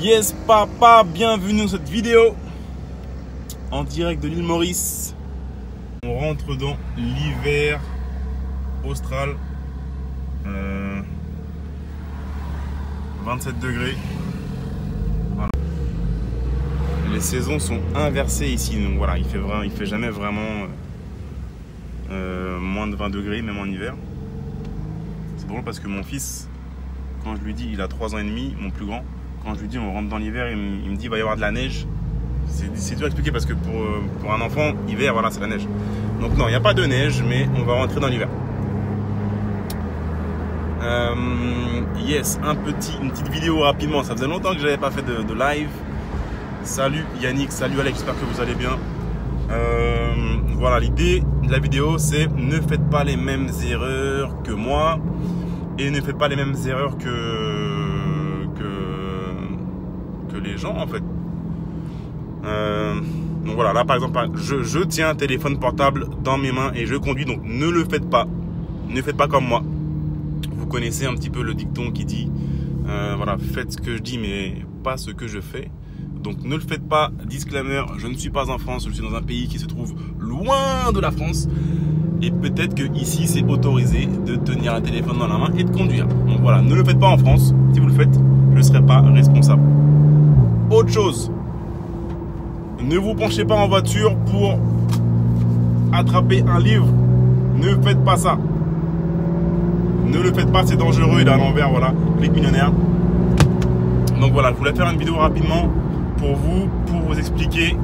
Yes papa, bienvenue dans cette vidéo en direct de l'île Maurice. On rentre dans l'hiver austral, 27 degrés. Voilà. Les saisons sont inversées ici, donc voilà, il fait jamais vraiment moins de 20 degrés, même en hiver. C'est drôle parce que mon fils, quand je lui dis, il a 3 ans et demi, mon plus grand, quand je lui dis on rentre dans l'hiver, il me dit il va y avoir de la neige. C'est dur à expliquer parce que pour un enfant, hiver, voilà, c'est la neige. Donc non, il n'y a pas de neige, mais on va rentrer dans l'hiver. Yes, une petite vidéo rapidement. Ça faisait longtemps que je n'avais pas fait de live. Salut Yannick, salut Alex, j'espère que vous allez bien. Voilà, l'idée de la vidéo, c'est ne faites pas les mêmes erreurs que moi et ne faites pas les mêmes erreurs que les gens en fait. Donc voilà, là par exemple, je tiens un téléphone portable dans mes mains et je conduis, donc ne le faites pas. Ne faites pas comme moi. Vous connaissez un petit peu le dicton qui dit voilà, faites ce que je dis mais pas ce que je fais. Donc ne le faites pas. Disclaimer, je ne suis pas en France, je suis dans un pays qui se trouve loin de la France. Et peut-être que ici c'est autorisé de tenir un téléphone dans la main et de conduire. Donc voilà, ne le faites pas en France. Si vous le faites, je ne serai pas responsable. Autre chose, ne vous penchez pas en voiture pour attraper un livre. Ne faites pas ça. Ne le faites pas, c'est dangereux. Il est à l'envers, voilà, clic millionnaire. Donc voilà, je voulais faire une vidéo rapidement pour vous expliquer.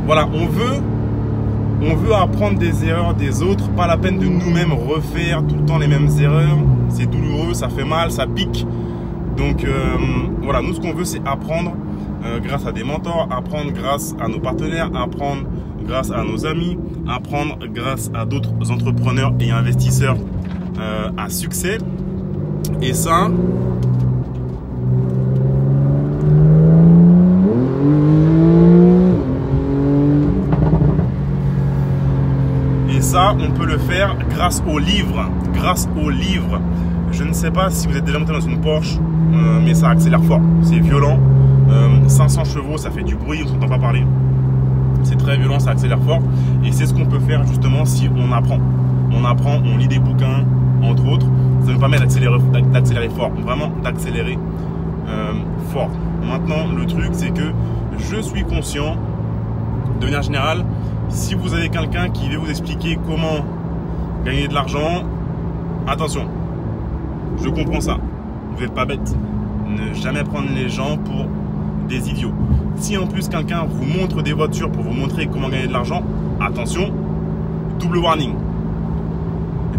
Voilà, on veut apprendre des erreurs des autres, pas la peine de nous-mêmes refaire tout le temps les mêmes erreurs. C'est douloureux, ça fait mal, ça pique. Donc voilà, nous ce qu'on veut c'est apprendre grâce à des mentors, apprendre grâce à nos partenaires, apprendre grâce à nos amis, apprendre grâce à d'autres entrepreneurs et investisseurs à succès. Et ça, on peut le faire grâce aux livres. Grâce aux livres. Je ne sais pas si vous êtes déjà monté dans une Porsche, mais ça accélère fort. C'est violent. 500 chevaux, ça fait du bruit, on ne s'entend pas parler. C'est très violent, ça accélère fort. Et c'est ce qu'on peut faire justement si on apprend. On apprend, on lit des bouquins, entre autres. Ça nous permet d'accélérer fort. Vraiment d'accélérer fort. Maintenant, le truc, c'est que je suis conscient, de manière générale, si vous avez quelqu'un qui veut vous expliquer comment gagner de l'argent, attention, je comprends ça. Vous n'êtes pas bête. Ne jamais prendre les gens pour des idiots. Si en plus quelqu'un vous montre des voitures pour vous montrer comment gagner de l'argent, attention, double warning.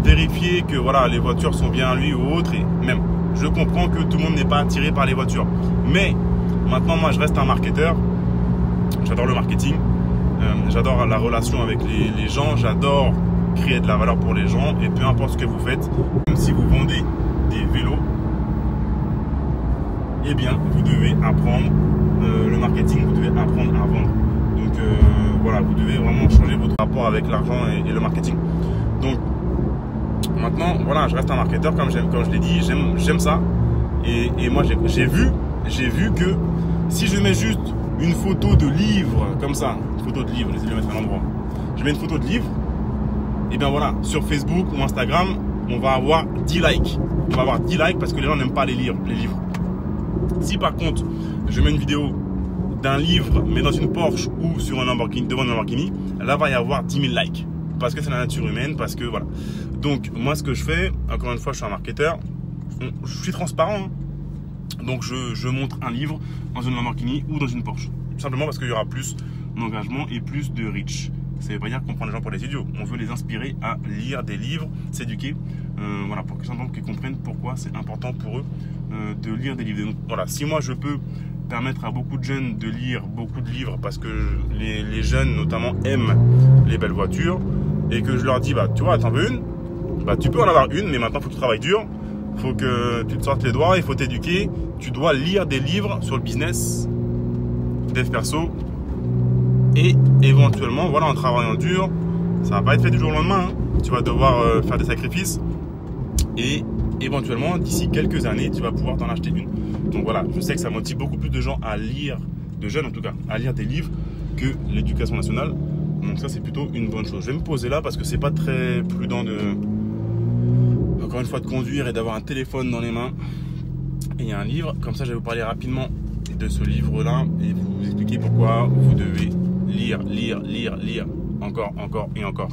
Vérifiez que voilà, les voitures sont bien à lui ou autre. Et même, je comprends que tout le monde n'est pas attiré par les voitures. Mais maintenant, moi, je reste un marketeur. J'adore le marketing. J'adore la relation avec les gens, j'adore créer de la valeur pour les gens et peu importe ce que vous faites, même si vous vendez des vélos, eh bien vous devez apprendre le marketing, vous devez apprendre à vendre. Donc voilà, vous devez vraiment changer votre rapport avec l'argent et le marketing. Donc maintenant, voilà, je reste un marketeur comme je l'ai dit, j'aime ça. Et moi j'ai vu que si je mets juste une photo de livre comme ça, une photo de livre, laissez-le mettre à l'endroit. Je mets une photo de livre, et bien voilà, sur Facebook ou Instagram, on va avoir 10 likes. On va avoir 10 likes parce que les gens n'aiment pas les livres. Si par contre, je mets une vidéo d'un livre, mais dans une Porsche ou sur un Lamborghini, devant un Lamborghini, là va y avoir 10 000 likes. Parce que c'est la nature humaine, parce que voilà. Donc moi ce que je fais, encore une fois, je suis un marketeur, je suis transparent. Hein. Donc je montre un livre dans une Lamborghini ou dans une Porsche. Tout simplement parce qu'il y aura plus d'engagement et plus de reach. Ça ne veut pas dire qu'on prend les gens pour des idiots. On veut les inspirer à lire des livres, s'éduquer. Voilà, pour qu'ils comprennent pourquoi c'est important pour eux de lire des livres. Donc voilà, si moi je peux permettre à beaucoup de jeunes de lire beaucoup de livres parce que les jeunes notamment aiment les belles voitures et que je leur dis, bah tu vois, t'en veux une, bah tu peux en avoir une, mais maintenant il faut que tu travailles dur. faut que tu te sortes les doigts, il faut t'éduquer. Tu dois lire des livres sur le business, dev perso. Et éventuellement, voilà, en travaillant dur, ça va pas être fait du jour au lendemain. Hein. Tu vas devoir faire des sacrifices. Et éventuellement, d'ici quelques années, tu vas pouvoir t'en acheter une. Donc voilà, je sais que ça motive beaucoup plus de gens à lire, de jeunes en tout cas, à lire des livres que l'éducation nationale. Donc ça, c'est plutôt une bonne chose. Je vais me poser là parce que c'est pas très prudent encore une fois, de conduire et d'avoir un téléphone dans les mains. Et il y a un livre, comme ça je vais vous parler rapidement de ce livre-là et vous expliquer pourquoi vous devez lire, encore et encore.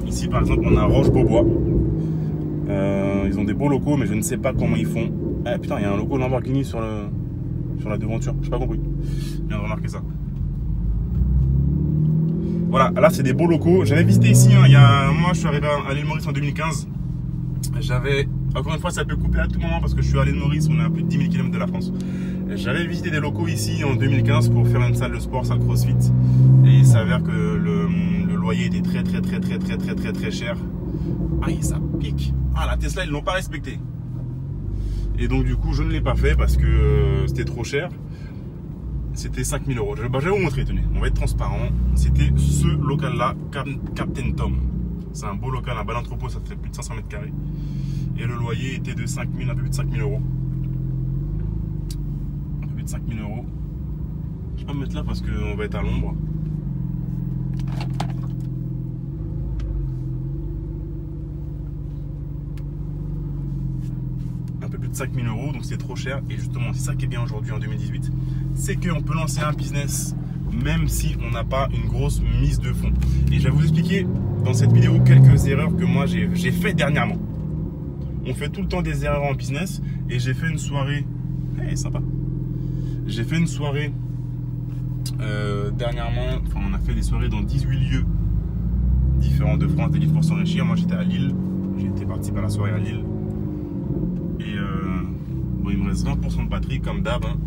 Ici par exemple on a Roche-Beaubois. Ils ont des beaux locaux mais je ne sais pas comment ils font. Ah putain, il y a un logo Lamborghini sur la devanture, je n'ai pas compris. Je viens de remarquer ça. Voilà, là c'est des beaux locaux. J'avais visité ici, hein, moi je suis arrivé à l'île Maurice en 2015. J'avais, encore une fois ça peut couper à tout moment parce que je suis à l'île Maurice, on est à plus de 10 000 km de la France. J'avais visité des locaux ici en 2015 pour faire une salle de sport, salle CrossFit. Et il s'avère que le loyer était très cher. Aïe, ça pique. Ah, la Tesla ils l'ont pas respecté. Et donc du coup je ne l'ai pas fait parce que c'était trop cher. C'était 5 000 €. Je vais vous montrer, tenez, on va être transparent. C'était ce local là, Captain Tom. C'est un beau local, un bel entrepôt, ça fait plus de 500 m². Et le loyer était de 5 000, un peu plus de 5 000 €. Un peu plus de 5 000 €. Je vais pas me mettre là parce qu'on va être à l'ombre. Plus de 5 000 €, donc c'est trop cher. Et justement, c'est ça qui est bien aujourd'hui en 2018, c'est qu'on peut lancer un business même si on n'a pas une grosse mise de fonds. Et je vais vous expliquer dans cette vidéo quelques erreurs que moi j'ai fait dernièrement. On fait tout le temps des erreurs en business et j'ai fait une soirée, sympa. J'ai fait une soirée dernièrement, enfin on a fait des soirées dans 18 lieux différents de France, des livres pour s'enrichir. Moi j'étais à Lille, j'ai été participer à la soirée à Lille. Et bon, il me reste 20% de batterie comme d'hab. Hein.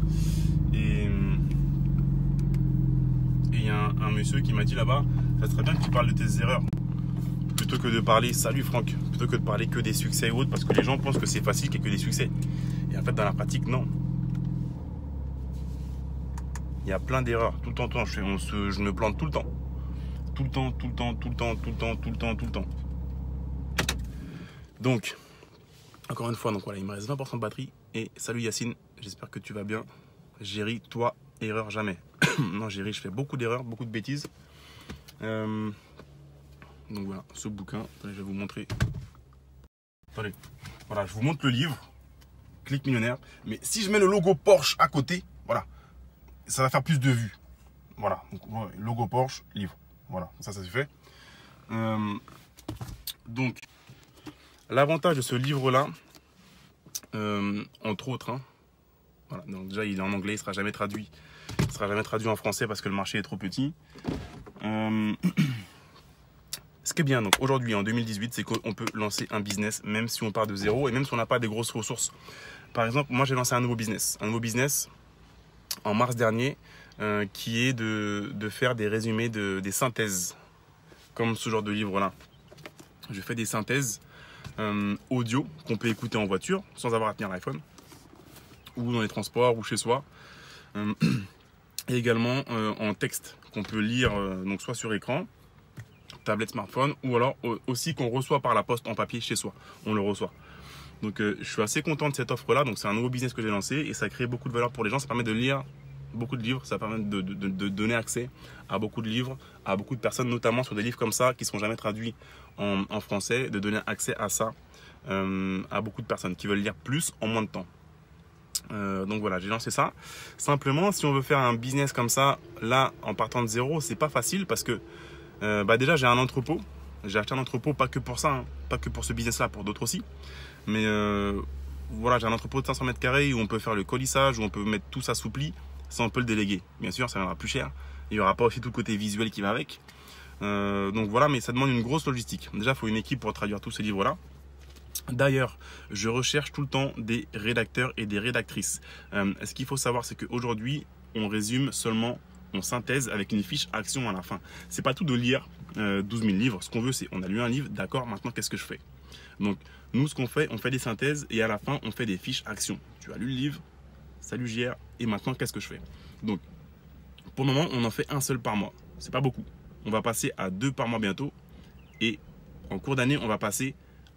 Et il y a un monsieur qui m'a dit là-bas, ça serait bien que tu parles de tes erreurs. Plutôt que de parler, salut Franck, plutôt que de parler que des succès et autres, parce que les gens pensent que c'est facile qu'il n'y ait que des succès. Et en fait, dans la pratique, non. Il y a plein d'erreurs. Tout le temps, je me plante tout le temps. Tout le temps. Donc, encore une fois, donc voilà, il me reste 20% de batterie. Et salut Yacine, j'espère que tu vas bien. Géry, toi, erreur jamais. Non, Géry, je fais beaucoup d'erreurs, beaucoup de bêtises. Donc voilà, ce bouquin, attendez, je vais vous montrer. Attendez, voilà, je vous montre le livre, Clique Millionnaire. Mais si je mets le logo Porsche à côté, voilà, ça va faire plus de vues. Voilà, donc logo Porsche, livre. Voilà, ça c'est fait. Donc, l'avantage de ce livre-là, entre autres, hein, voilà, donc déjà il est en anglais, il ne sera jamais traduit. Il ne sera jamais traduit en français parce que le marché est trop petit. Ce qui est bien donc aujourd'hui en 2018, c'est qu'on peut lancer un business même si on part de zéro et même si on n'a pas des grosses ressources. Par exemple, moi j'ai lancé un nouveau business en mars dernier qui est de faire des résumés, des synthèses, comme ce genre de livre-là. Je fais des synthèses audio qu'on peut écouter en voiture sans avoir à tenir l'iPhone ou dans les transports ou chez soi. Et également en texte qu'on peut lire donc soit sur écran, tablette, smartphone, ou alors aussi qu'on reçoit par la poste en papier chez soi. On le reçoit. Donc je suis assez content de cette offre-là. Donc c'est un nouveau business que j'ai lancé et ça crée beaucoup de valeur pour les gens. Ça permet de lire beaucoup de livres, ça permet de donner accès à beaucoup de livres, à beaucoup de personnes, notamment sur des livres comme ça qui ne sont jamais traduits en français, de donner accès à ça à beaucoup de personnes qui veulent lire plus en moins de temps. Donc voilà, j'ai lancé ça. Simplement, si on veut faire un business comme ça, là, en partant de zéro, c'est pas facile parce que déjà, j'ai un entrepôt. J'ai acheté un entrepôt, pas que pour ça, hein, pas que pour ce business-là, pour d'autres aussi. Mais voilà, j'ai un entrepôt de 500 m² où on peut faire le colissage, où on peut mettre tout ça sous pli. Ça, on peut le déléguer. Bien sûr, ça viendra plus cher. Il n'y aura pas aussi tout le côté visuel qui va avec. Donc voilà, mais ça demande une grosse logistique. Déjà, il faut une équipe pour traduire tous ces livres-là. D'ailleurs, je recherche tout le temps des rédacteurs et des rédactrices. Ce qu'il faut savoir, c'est qu'aujourd'hui, on on synthèse avec une fiche action à la fin. C'est pas tout de lire 12 000 livres. Ce qu'on veut, c'est on a lu un livre, d'accord, maintenant qu'est-ce que je fais? Donc nous, ce qu'on fait, on fait des synthèses et à la fin, on fait des fiches action. Tu as lu le livre, salut JR, et maintenant qu'est-ce que je fais? Donc pour le moment, on en fait un seul par mois. C'est pas beaucoup. On va passer à 2 par mois bientôt et en cours d'année, on va passer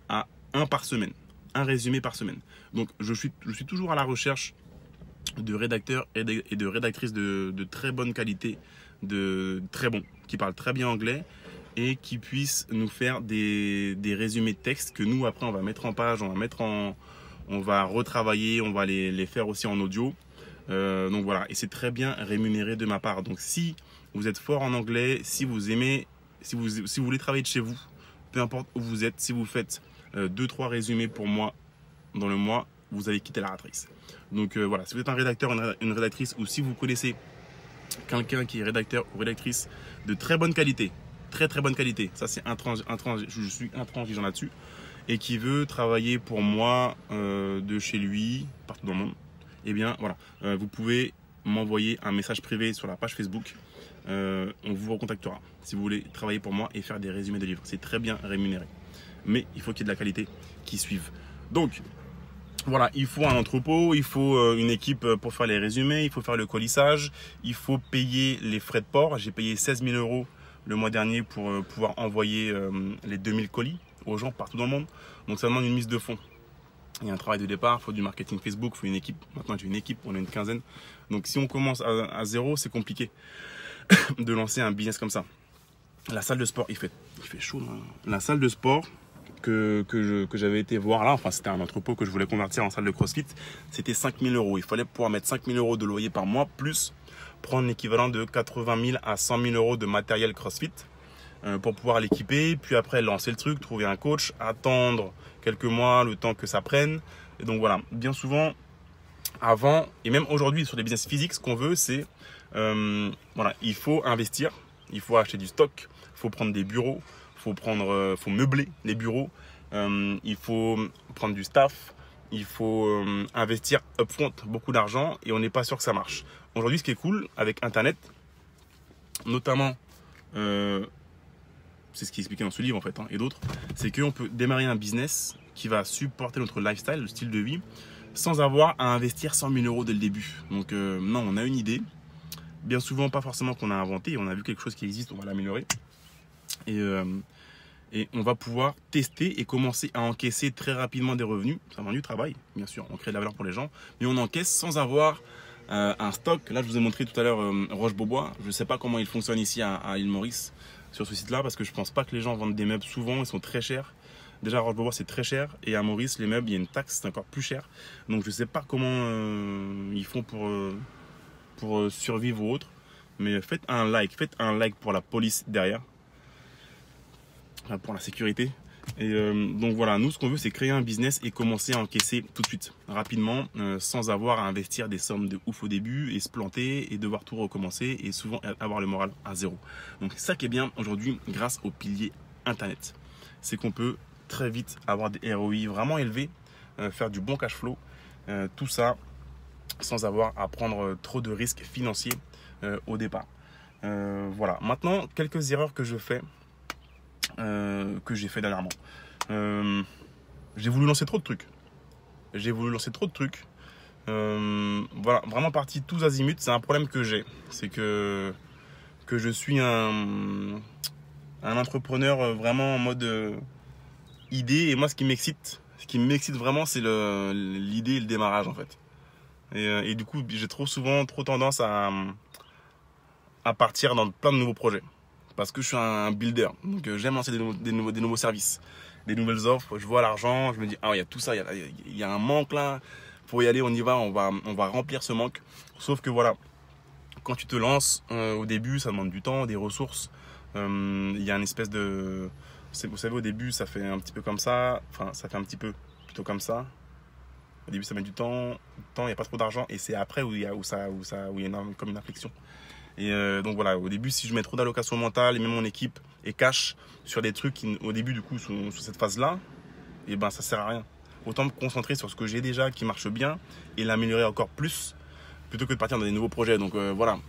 à 1 par semaine, un résumé par semaine. Donc je suis toujours à la recherche de rédacteurs et de rédactrices de très bonne qualité, de très bons, qui parlent très bien anglais et qui puissent nous faire des résumés de texte que nous après on va mettre en page, on va retravailler, on va les faire aussi en audio. Donc voilà, et c'est très bien rémunéré de ma part. Donc si vous êtes fort en anglais, si vous aimez, si vous voulez travailler de chez vous, peu importe où vous êtes, si vous faites 2-3 résumés pour moi dans le mois, vous allez quitter la rat race. Donc voilà, si vous êtes un rédacteur, une rédactrice, ou si vous connaissez quelqu'un qui est rédacteur ou rédactrice de très bonne qualité, très bonne qualité, ça c'est je suis intransigeant là-dessus, et qui veut travailler pour moi de chez lui, partout dans le monde, eh bien voilà, vous pouvez m'envoyer un message privé sur la page Facebook. On vous recontactera si vous voulez travailler pour moi et faire des résumés de livres. C'est très bien rémunéré, mais il faut qu'il y ait de la qualité qui suive. Donc voilà, il faut un entrepôt, il faut une équipe pour faire les résumés, il faut faire le colissage, il faut payer les frais de port. J'ai payé 16 000 € le mois dernier pour pouvoir envoyer les 2000 colis aux gens partout dans le monde. Donc ça demande une mise de fonds. Il y a un travail de départ, il faut du marketing Facebook, il faut une équipe. Maintenant j'ai une équipe, on est une quinzaine. Donc si on commence à zéro, c'est compliqué de lancer un business comme ça. La salle de sport, il fait chaud là. La salle de sport que j'avais été voir là, enfin c'était un entrepôt que je voulais convertir en salle de CrossFit, c'était 5 000 €. Il fallait pouvoir mettre 5 000 € de loyer par mois, plus prendre l'équivalent de 80 000 à 100 000 € de matériel CrossFit pour pouvoir l'équiper, puis après lancer le truc, trouver un coach, attendre quelques mois, le temps que ça prenne. Et donc voilà, bien souvent, avant, et même aujourd'hui sur les business physiques, ce qu'on veut, c'est, voilà, il faut investir, il faut acheter du stock, il faut prendre des bureaux, faut meubler les bureaux, il faut prendre du staff, il faut investir upfront beaucoup d'argent et on n'est pas sûr que ça marche. Aujourd'hui, ce qui est cool avec Internet, notamment, c'est ce qui est expliqué dans ce livre en fait, et d'autres, c'est qu'on peut démarrer un business qui va supporter notre lifestyle, le style de vie, sans avoir à investir 100 000 € dès le début. Donc non, on a une idée, bien souvent pas forcément qu'on a inventé, on a vu quelque chose qui existe, on va l'améliorer. Et on va pouvoir tester et commencer à encaisser très rapidement des revenus. Ça demande du travail, bien sûr, on crée de la valeur pour les gens, mais on encaisse sans avoir un stock. Là, je vous ai montré tout à l'heure Roche-Beaubois. Je ne sais pas comment il fonctionne ici à l'île Maurice sur ce site-là, parce que je ne pense pas que les gens vendent des meubles souvent, ils sont très chers. Déjà, à Roche-Beaubois, c'est très cher, et à Maurice, les meubles, il y a une taxe, c'est encore plus cher. Donc, je ne sais pas comment ils font pour survivre ou autre, mais faites un like pour la police derrière, pour la sécurité. Et donc voilà, nous ce qu'on veut c'est créer un business et commencer à encaisser tout de suite, rapidement, sans avoir à investir des sommes de ouf au début et se planter et devoir tout recommencer et souvent avoir le moral à zéro. Donc c'est ça qui est bien aujourd'hui grâce au pilier Internet, c'est qu'on peut très vite avoir des ROI vraiment élevés, faire du bon cash flow, tout ça sans avoir à prendre trop de risques financiers au départ. Voilà, maintenant quelques erreurs que je fais, que j'ai fait dernièrement. J'ai voulu lancer trop de trucs. Voilà, vraiment parti tous azimuts. C'est un problème que j'ai. C'est que je suis un entrepreneur vraiment en mode idée. Et moi, ce qui m'excite vraiment, c'est l'idée et le démarrage en fait. Et du coup, j'ai trop tendance à partir dans plein de nouveaux projets. Parce que je suis un builder, donc j'aime lancer des nouveaux services, des nouvelles offres. Je vois l'argent, je me dis ah il y a tout ça, il y a un manque là, pour y aller on y va, on va remplir ce manque. Sauf que voilà, quand tu te lances au début, ça demande du temps, des ressources. Il y a une espèce de, vous savez au début ça fait un petit peu comme ça, enfin ça fait un petit peu plutôt comme ça. Au début ça met du temps, il n'y a pas trop d'argent et c'est après où il y a comme une inflexion. Et donc voilà, au début, si je mets trop d'allocation mentale et même mon équipe est cash sur des trucs qui, au début, du coup, sur cette phase-là, et ben ça sert à rien. Autant me concentrer sur ce que j'ai déjà qui marche bien et l'améliorer encore plus plutôt que de partir dans des nouveaux projets. Donc voilà,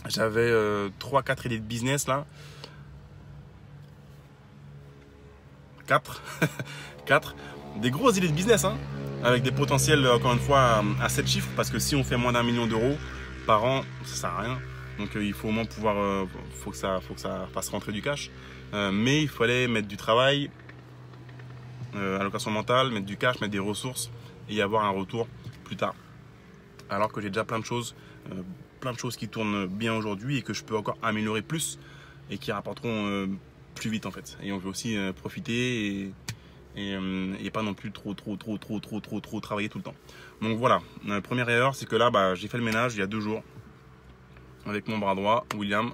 J'avais 3-4 idées de business là. 4. 4. Des grosses idées de business, hein, avec des potentiels, encore une fois, à 7 chiffres. Parce que si on fait moins d'1 million d'euros par an, ça sert à rien. Donc il faut au moins pouvoir, faut que ça fasse rentrer du cash. Mais il fallait mettre du travail, allocation mentale, mettre du cash, mettre des ressources et avoir un retour plus tard. Alors que j'ai déjà plein de choses qui tournent bien aujourd'hui et que je peux encore améliorer plus et qui rapporteront plus vite en fait. Et on veut aussi profiter et pas non plus trop travailler tout le temps. Donc voilà, première erreur, c'est que là j'ai fait le ménage il y a 2 jours avec mon bras droit, William,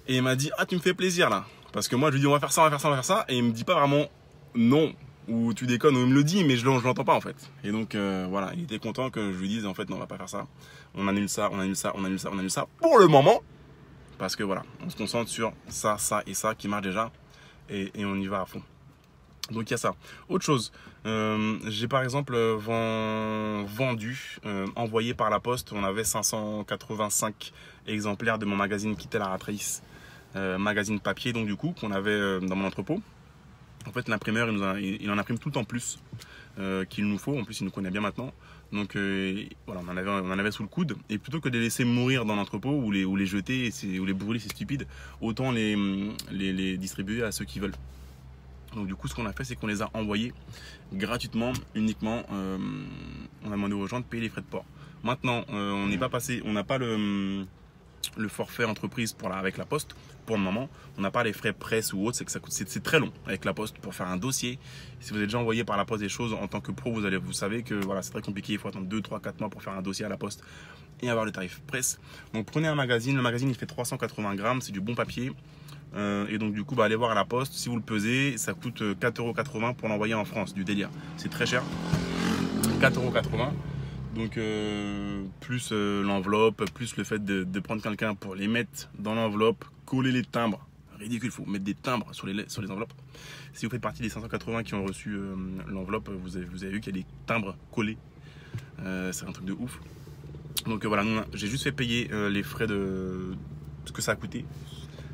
et il m'a dit ah tu me fais plaisir là, parce que moi je lui dis on va faire ça, on va faire ça, on va faire ça, et il me dit pas vraiment non, ou tu déconnes, ou il me le dit mais je l'entends pas en fait. Et donc voilà, il était content que je lui dise en fait non, on va pas faire ça, on annule ça, on annule ça, on annule ça, on annule ça pour le moment, parce que voilà, on se concentre sur ça, ça et ça qui marche déjà, et on y va à fond. Donc il y a ça. Autre chose, j'ai par exemple vendu, envoyé par la poste, on avait 585 exemplaires de mon magazine Quitter la Rat Race, magazine papier donc du coup qu'on avait dans mon entrepôt. En fait l'imprimeur il en imprime tout le temps plus qu'il nous faut, en plus il nous connaît bien maintenant. Donc voilà, on en avait sous le coude, et plutôt que de les laisser mourir dans l'entrepôt ou les jeter ou les brûler, c'est stupide, autant les distribuer à ceux qui veulent. Donc du coup ce qu'on a fait, c'est qu'on les a envoyés gratuitement, uniquement on a demandé aux gens de payer les frais de port. Maintenant on n'est pas passé, on n'a pas le forfait entreprise avec la poste pour le moment, on n'a pas les frais presse ou autre, c'est que ça coûte, c'est très long avec la poste pour faire un dossier. Si vous avez déjà envoyé par la poste des choses en tant que pro, vous savez que voilà, c'est très compliqué, il faut attendre 2, 3, 4 mois pour faire un dossier à la poste et avoir le tarif presse. Donc prenez un magazine, le magazine il fait 380 grammes, c'est du bon papier. Et donc du coup allez voir à la poste, si vous le pesez ça coûte 4,80 € pour l'envoyer en France, du délire, c'est très cher, 4,80 €. Donc plus l'enveloppe, plus le fait de prendre quelqu'un pour les mettre dans l'enveloppe, coller les timbres, ridicule, il faut mettre des timbres sur les enveloppes. Si vous faites partie des 580 qui ont reçu l'enveloppe, vous avez vu qu'il y a des timbres collés, c'est un truc de ouf. Donc voilà, j'ai juste fait payer les frais de ce que ça a coûté.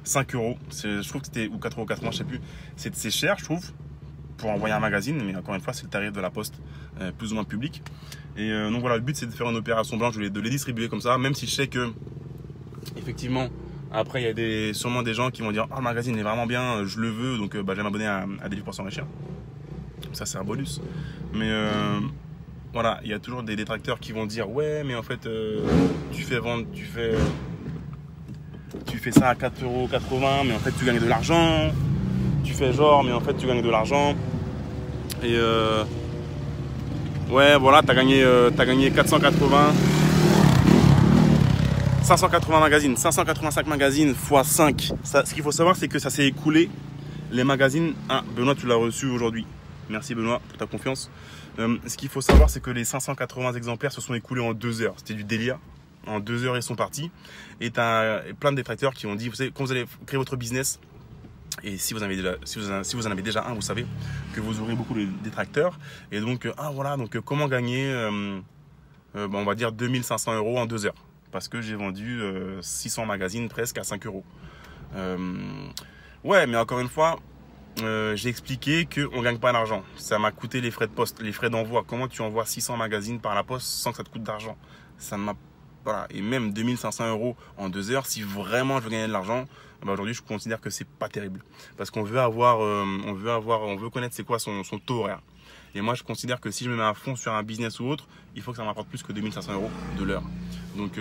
5 €, je trouve que c'était, ou 4,80 €, je sais plus, c'est cher je trouve pour envoyer un magazine, mais encore une fois c'est le tarif de la poste, plus ou moins public. Et donc voilà, le but c'est de faire une opération blanche, de les distribuer comme ça, même si je sais que effectivement après il y a sûrement des gens qui vont dire ah, le magazine est vraiment bien, je le veux, donc je vais m'abonner à des livres pour s'enrichir. Ça c'est un bonus, mais voilà, il y a toujours des détracteurs qui vont dire ouais mais en fait tu fais ça à 4,80 €, mais en fait tu gagnes de l'argent. Tu fais genre, mais en fait tu gagnes de l'argent. Et ouais, voilà, t'as gagné 580 magazines, 585 magazines x 5. Ce qu'il faut savoir, c'est que ça s'est écoulé. Les magazines, Benoît, tu l'as reçu aujourd'hui. Merci Benoît pour ta confiance. Ce qu'il faut savoir, c'est que les 580 exemplaires se sont écoulés en 2 heures. C'était du délire. En 2 heures, ils sont partis. Et tu as plein de détracteurs qui ont dit, vous savez, quand vous allez créer votre business, et si vous en avez déjà un, vous savez que vous aurez beaucoup de détracteurs. Et donc, voilà, donc comment gagner, on va dire 2500 € en 2 heures. Parce que j'ai vendu 600 magazines presque à 5 €. Ouais, mais encore une fois, j'ai expliqué qu'on ne gagne pas d'argent. Ça m'a coûté les frais de poste, les frais d'envoi. Comment tu envoies 600 magazines par la poste sans que ça te coûte d'argent? Ça m'a Voilà. Et même 2500 € en 2 heures, si vraiment je veux gagner de l'argent, aujourd'hui je considère que c'est pas terrible. Parce qu'on veut on veut connaître c'est quoi son taux horaire. Et moi je considère que si je me mets à fond sur un business ou autre, il faut que ça m'apporte plus que 2500 € de l'heure. Donc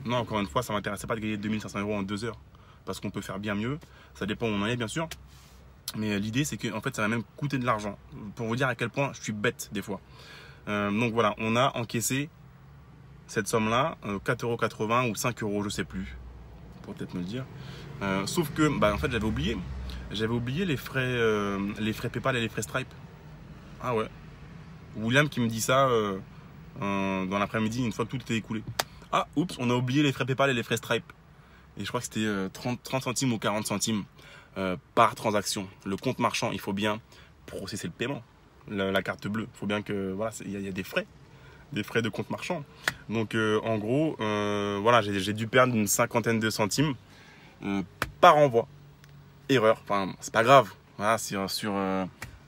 non, encore une fois, ça ne m'intéressait pas de gagner 2500 € en 2 heures. Parce qu'on peut faire bien mieux. Ça dépend où on en est bien sûr. Mais l'idée c'est que en fait ça va même coûter de l'argent. Pour vous dire à quel point je suis bête des fois. Donc voilà, on a encaissé cette somme-là, 4,80 € ou 5 €, je sais plus, pour peut-être me le dire. Sauf que, en fait, j'avais oublié les frais PayPal et les frais Stripe. Ah ouais. William qui me dit ça dans l'après-midi, une fois que tout était écoulé. Ah, oups, on a oublié les frais PayPal et les frais Stripe. Et je crois que c'était 30 centimes ou 40 centimes par transaction. Le compte marchand, il faut bien processer le paiement. La carte bleue, il faut bien que, voilà, il y a des frais. des frais de compte marchand. Donc en gros, voilà, j'ai dû perdre une cinquantaine de centimes par envoi. Erreur, enfin c'est pas grave. Voilà,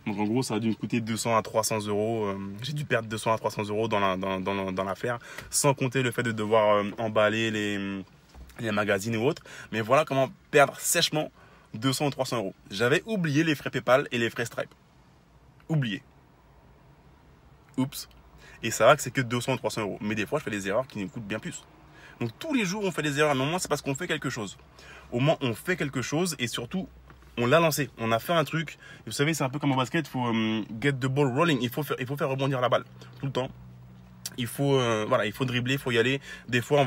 donc en gros, ça a dû me coûter 200 à 300 euros. J'ai dû perdre 200 à 300 euros dans l'affaire, sans compter le fait de devoir emballer les magazines ou autres. Mais voilà comment perdre sèchement 200 ou 300 euros. J'avais oublié les frais PayPal et les frais Stripe. Oublié. Oups. Et ça va que c'est que 200 ou 300 euros. Mais des fois, je fais des erreurs qui nous coûtent bien plus. Donc tous les jours, on fait des erreurs. Mais au moins, c'est parce qu'on fait quelque chose. Au moins, on fait quelque chose et surtout, on l'a lancé. On a fait un truc. Et vous savez, c'est un peu comme au basket. Il faut get the ball rolling. Il faut faire rebondir la balle tout le temps. Il faut, voilà, il faut dribbler, il faut y aller. Des fois,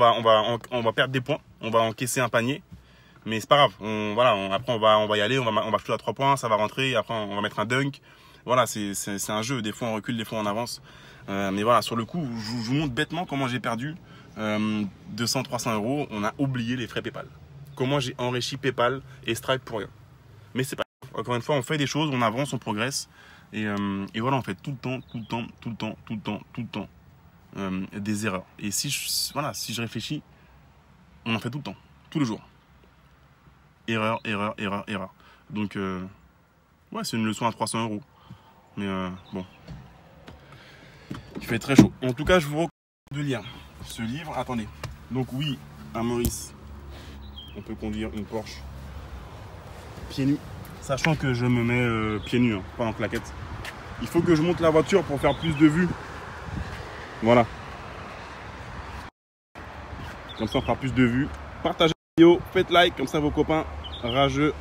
on va perdre des points. On va encaisser un panier. Mais c'est pas grave. Après, on va y aller. On va shooter à 3 points. Ça va rentrer. Après, on va mettre un dunk. Voilà, c'est un jeu. Des fois, on recule. Des fois, on avance. Mais voilà, sur le coup, je vous montre bêtement comment j'ai perdu 200, 300 euros. On a oublié les frais PayPal. Comment j'ai enrichi PayPal et Stripe pour rien. Mais c'est pas grave. Encore une fois, on fait des choses, on avance, on progresse. Et voilà, on fait tout le temps des erreurs. Et si je réfléchis, on en fait tout le temps, tous les jours. Erreur. Donc, ouais, c'est une leçon à 300 euros. Mais bon, il fait très chaud. En tout cas, je vous recommande de lire ce livre. Attendez. Donc oui, à Maurice, on peut conduire une Porsche pieds nus. Sachant que je me mets pieds nus, hein, pas en claquette. Il faut que je monte la voiture pour faire plus de vues. Voilà. Comme ça, on fera plus de vues. Partagez la vidéo, faites like, comme ça vos copains rageux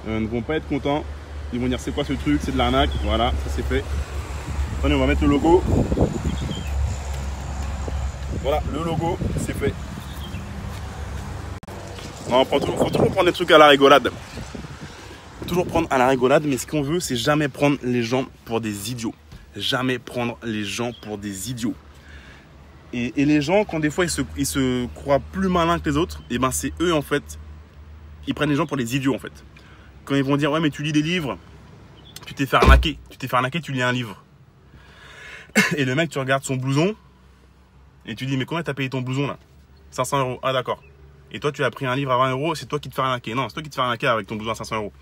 ne vont pas être contents. Ils vont dire c'est quoi ce truc, c'est de l'arnaque. Voilà, ça c'est fait. Attendez, on va mettre le logo. Voilà, le logo, c'est fait. Il faut toujours prendre des trucs à la rigolade. Toujours prendre à la rigolade, mais ce qu'on veut, c'est jamais prendre les gens pour des idiots. Jamais prendre les gens pour des idiots. Et les gens, quand des fois ils se croient plus malins que les autres, et ben c'est eux en fait, ils prennent les gens pour des idiots en fait. Quand ils vont dire ouais mais tu lis des livres, tu t'es fait arnaquer, tu lis un livre. Et le mec, tu regardes son blouson et tu dis mais combien t'as payé ton blouson là? 500 euros. Ah d'accord. Et toi tu as pris un livre à 20 euros, c'est toi qui te fais arnaquer. Non, c'est toi qui te fais arnaquer avec ton blouson à 500 euros.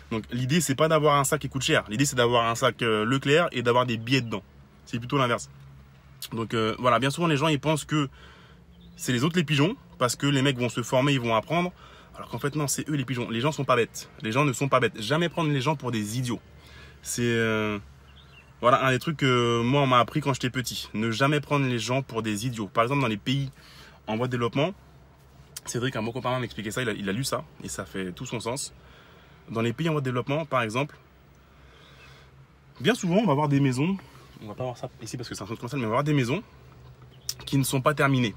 Donc l'idée c'est pas d'avoir un sac qui coûte cher. L'idée c'est d'avoir un sac Leclerc et d'avoir des billets dedans. C'est plutôt l'inverse. Donc voilà, bien souvent les gens ils pensent que c'est les autres les pigeons parce que les mecs vont se former, ils vont apprendre. Alors qu'en fait non, c'est eux les pigeons. Les gens sont pas bêtes. Les gens ne sont pas bêtes. Jamais prendre les gens pour des idiots. C'est voilà un des trucs que moi on m'a appris quand j'étais petit. Ne jamais prendre les gens pour des idiots. Par exemple dans les pays en voie de développement, Cédric, un bon copain m'expliquait ça, il a lu ça et ça fait tout son sens. Dans les pays en voie de développement, par exemple, bien souvent on va avoir des maisons. On va pas voir ça ici parce que c'est un centre commercial, mais on va avoir des maisons qui ne sont pas terminées.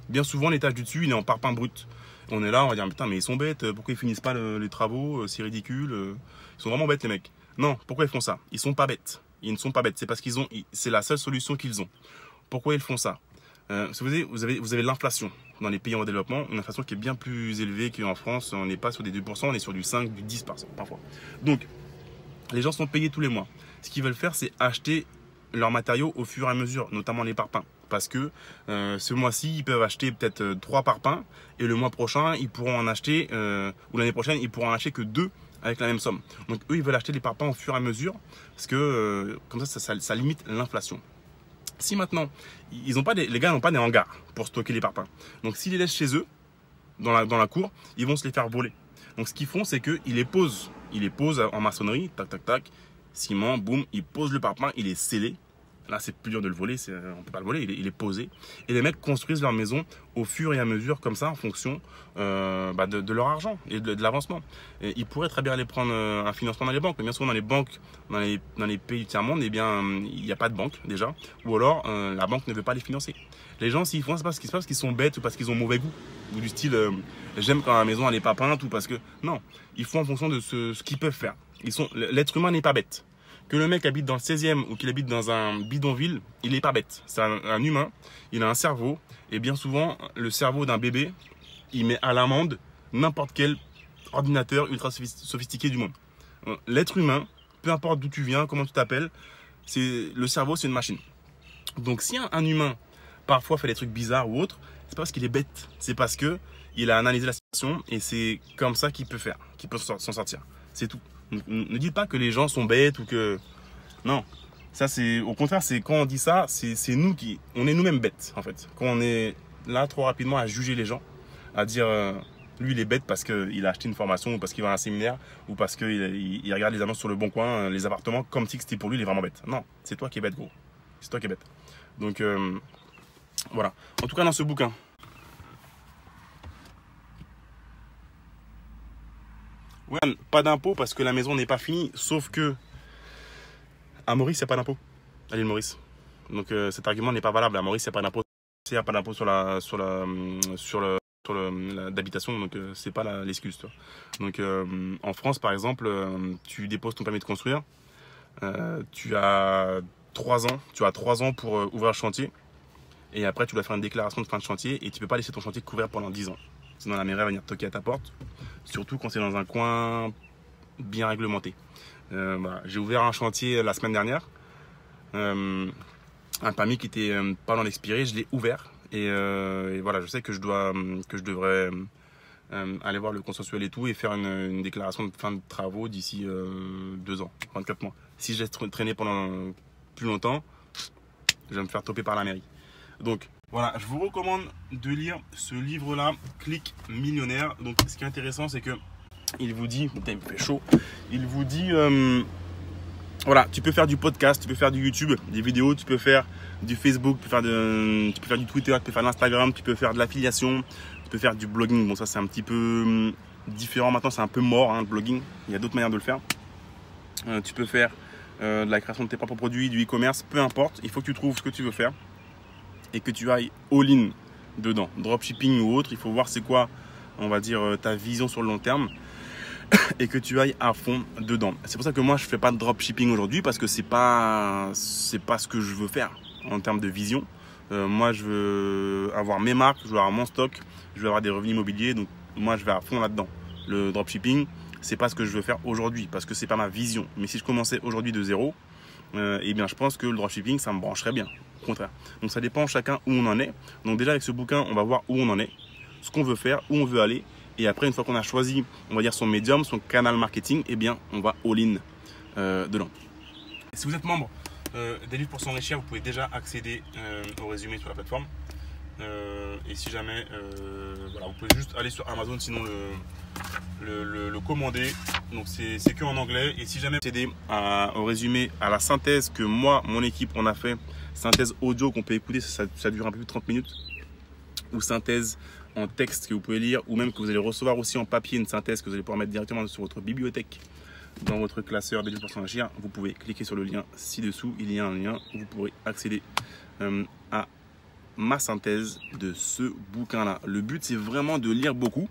Bien souvent, l'étage du dessus, il est en parpaing brut. On est là, on va dire, putain, mais ils sont bêtes, pourquoi ils finissent pas les travaux, c'est ridicule. Ils sont vraiment bêtes, les mecs. Non, pourquoi ils font ça? Ils sont pas bêtes. Ils ne sont pas bêtes, c'est parce c'est la seule solution qu'ils ont. Pourquoi ils font ça? Vous avez l'inflation dans les pays en développement, une inflation qui est bien plus élevée qu'en France. On n'est pas sur des 2%, on est sur du 5, du 10% parfois. Donc, les gens sont payés tous les mois. Ce qu'ils veulent faire, c'est acheter leurs matériaux au fur et à mesure, notamment les parpaings. Parce que ce mois-ci, ils peuvent acheter peut-être 3 parpaings et le mois prochain, ils pourront en acheter, ou l'année prochaine, ils pourront en acheter que 2 avec la même somme. Donc eux, ils veulent acheter les parpaings au fur et à mesure parce que comme ça limite l'inflation. Si maintenant, les gars n'ont pas des hangars pour stocker les parpaings. Donc s'ils les laissent chez eux, dans la cour, ils vont se les faire voler. Donc ce qu'ils font, c'est qu'ils les posent. Ils les posent en maçonnerie, tac, tac, tac. Ciment, boum, ils posent le parpaing, il est scellé. Là, c'est plus dur de le voler, on ne peut pas le voler, il est posé. Et les mecs construisent leur maison au fur et à mesure, comme ça, en fonction de leur argent et de l'avancement. Ils pourraient très bien aller prendre un financement dans les banques, mais bien souvent dans les banques, dans les pays tiers-monde, eh bien, il n'y a pas de banque déjà, ou alors la banque ne veut pas les financer. Les gens, s'ils font, c'est pas parce qu'ils sont bêtes ou parce qu'ils ont mauvais goût, ou du style j'aime quand la maison elle n'est pas peinte, ou parce que. Non, ils font en fonction de ce qu'ils peuvent faire. L'être humain n'est pas bête. Que le mec habite dans le 16e ou qu'il habite dans un bidonville, il n'est pas bête. C'est un humain, il a un cerveau. Et bien souvent, le cerveau d'un bébé, il met à l'amende n'importe quel ordinateur ultra sophistiqué du monde. L'être humain, peu importe d'où tu viens, comment tu t'appelles, le cerveau, c'est une machine. Donc si un humain parfois fait des trucs bizarres ou autres, c'est pas parce qu'il est bête, c'est parce que il a analysé la situation et c'est comme ça qu'il peut faire, qu'il peut s'en sortir. C'est tout. Ne dites pas que les gens sont bêtes ou que... Non, ça c'est... Au contraire, c'est quand on dit ça, c'est nous qui... On est nous-mêmes bêtes, en fait. Quand on est là trop rapidement à juger les gens, à dire... lui, il est bête parce qu'il a acheté une formation ou parce qu'il va à un séminaire ou parce qu'il regarde les annonces sur le bon coin, les appartements, comme si c'était pour lui, il est vraiment bête. Non, c'est toi qui es bête, gros. C'est toi qui es bête. Donc, voilà. En tout cas, dans ce bouquin... Ouais, pas d'impôt parce que la maison n'est pas finie, sauf que à Maurice, il n'y a pas d'impôt. À l'île Maurice. Donc cet argument n'est pas valable. À Maurice, il n'y a pas d'impôt. Il n'y a pas d'impôt sur d'habitation, donc c'est pas l'excuse. Donc en France, par exemple, tu déposes ton permis de construire. Tu as 3 ans. Tu as 3 ans pour ouvrir le chantier. Et après, tu dois faire une déclaration de fin de chantier et tu ne peux pas laisser ton chantier couvert pendant 10 ans. Sinon, la mairie va venir toquer à ta porte. Surtout quand c'est dans un coin bien réglementé. Voilà. J'ai ouvert un chantier la semaine dernière. Un permis qui était pas dans l'expirer, je l'ai ouvert. Et voilà, je sais que je devrais aller voir le consensuel et tout et faire une déclaration de fin de travaux d'ici 2 ans, 24 mois. Si je laisse traîner pendant plus longtemps, je vais me faire toper par la mairie. Donc voilà, je vous recommande de lire ce livre-là, Click Millionnaire. Donc ce qui est intéressant, c'est que il vous dit, putain, il me fait chaud, il vous dit, voilà, tu peux faire du podcast, tu peux faire du YouTube, des vidéos, tu peux faire du Facebook, tu peux faire du Twitter, tu peux faire de l'Instagram, tu peux faire de l'affiliation, tu peux faire du blogging. Bon, ça c'est un petit peu différent maintenant, c'est un peu mort, hein, le blogging. Il y a d'autres manières de le faire. Tu peux faire de la création de tes propres produits, du e-commerce, peu importe. Il faut que tu trouves ce que tu veux faire et que tu ailles all-in dedans, dropshipping ou autre. Il faut voir c'est quoi, on va dire, ta vision sur le long terme et que tu ailles à fond dedans. C'est pour ça que moi je fais pas de dropshipping aujourd'hui parce que c'est pas ce que je veux faire en termes de vision. Moi je veux avoir mes marques, je veux avoir mon stock, je veux avoir des revenus immobiliers, donc moi je vais à fond là-dedans. Le dropshipping, c'est pas ce que je veux faire aujourd'hui parce que c'est pas ma vision. Mais si je commençais aujourd'hui de zéro, eh bien je pense que le dropshipping ça me brancherait bien. Au contraire. Donc ça dépend chacun où on en est. Donc déjà avec ce bouquin, on va voir où on en est, ce qu'on veut faire, où on veut aller. Et après, une fois qu'on a choisi, on va dire son médium, son canal marketing, eh bien, on va all-in dedans. Si vous êtes membre des livres pour s'enrichir, vous pouvez déjà accéder au résumé sur la plateforme. Et si jamais, voilà, vous pouvez juste aller sur Amazon, sinon le commander. Donc c'est que en anglais. Et si jamais vous accédez au résumé, à la synthèse que moi, mon équipe, on a fait, synthèse audio qu'on peut écouter, ça dure un peu plus de 30 minutes, ou synthèse en texte que vous pouvez lire, ou même que vous allez recevoir aussi en papier, une synthèse que vous allez pouvoir mettre directement sur votre bibliothèque, dans votre classeur des livres pour s'enrichir. Vous pouvez cliquer sur le lien ci-dessous, il y a un lien où vous pourrez accéder à ma synthèse de ce bouquin-là. Le but, c'est vraiment de lire beaucoup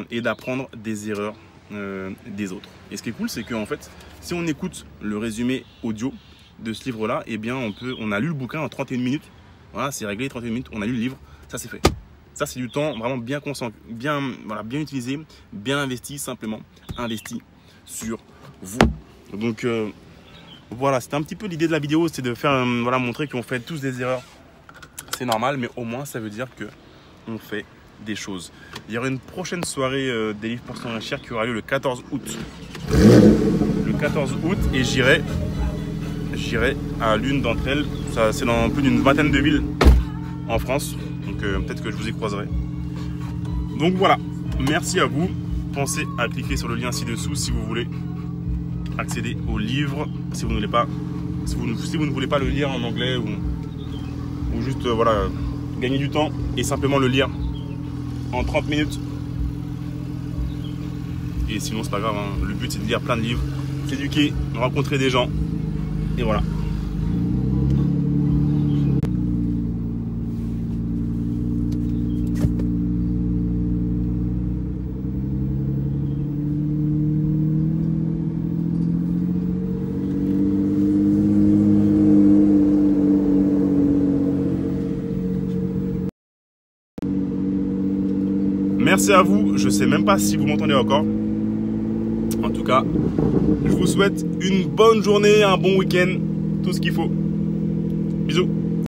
et d'apprendre des erreurs des autres. Et ce qui est cool, c'est qu'en fait, si on écoute le résumé audio de ce livre-là, eh bien, on a lu le bouquin en 31 minutes. Voilà, c'est réglé, 31 minutes, on a lu le livre, ça c'est fait. Ça, c'est du temps vraiment bien utilisé, bien investi, simplement investi sur vous. Donc, voilà, c'était un petit peu l'idée de la vidéo, c'est de faire, voilà, montrer qu'on fait tous des erreurs. C'est normal, mais au moins, ça veut dire qu'on fait des choses. Il y aura une prochaine soirée des livres pour s'enrichir qui aura lieu le 14 août. Le 14 août, et j'irai à l'une d'entre elles. C'est dans plus d'une vingtaine de villes en France. Donc peut-être que je vous y croiserai. Donc voilà, merci à vous. Pensez à cliquer sur le lien ci-dessous si vous voulez accéder au livre. Si vous ne voulez pas le lire en anglais ou juste voilà, gagner du temps et simplement le lire en 30 minutes. Et sinon c'est pas grave, hein. Le but c'est de lire plein de livres, s'éduquer, rencontrer des gens. Et voilà. Merci à vous, je sais même pas si vous m'entendez encore. En tout cas, je vous souhaite une bonne journée, un bon week-end, tout ce qu'il faut. Bisous.